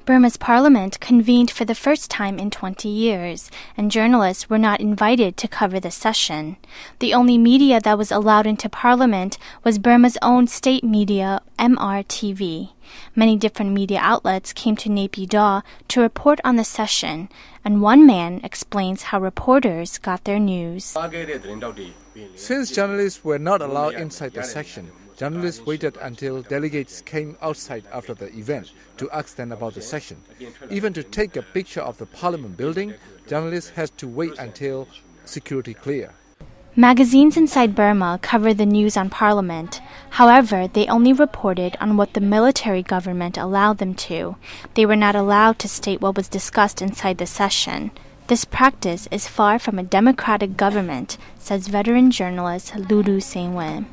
Burma's parliament convened for the first time in 20 years, and journalists were not invited to cover the session. The only media that was allowed into parliament was Burma's own state media, MRTV. Many different media outlets came to Naypyidaw to report on the session, and one man explains how reporters got their news. Since journalists were not allowed inside the section, journalists waited until delegates came outside after the event to ask them about the session. Even to take a picture of the parliament building, journalists had to wait until security clear. Magazines inside Burma covered the news on parliament. However, they only reported on what the military government allowed them to. They were not allowed to state what was discussed inside the session. This practice is far from a democratic government, says veteran journalist Ludu Sengwen.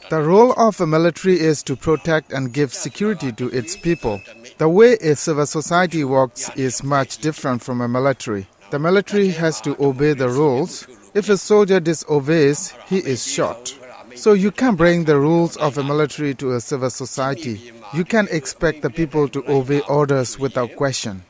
The role of the military is to protect and give security to its people. The way a civil society works is much different from a military. The military has to obey the rules. If a soldier disobeys, he is shot. So you can't bring the rules of a military to a civil society. You can't expect the people to obey orders without question.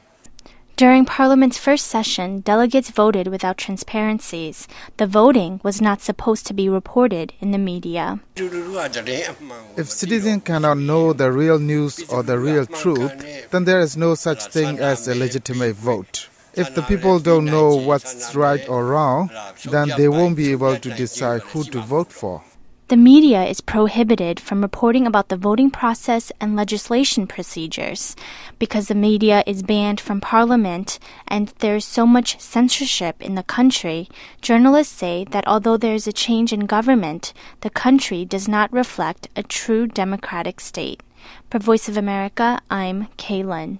During Parliament's first session, delegates voted without transparencies. The voting was not supposed to be reported in the media. If citizens cannot know the real news or the real truth, then there is no such thing as a legitimate vote. If the people don't know what's right or wrong, then they won't be able to decide who to vote for. The media is prohibited from reporting about the voting process and legislation procedures. Because the media is banned from parliament and there is so much censorship in the country, journalists say that although there is a change in government, the country does not reflect a true democratic state. For Voice of America, I'm Kaylin.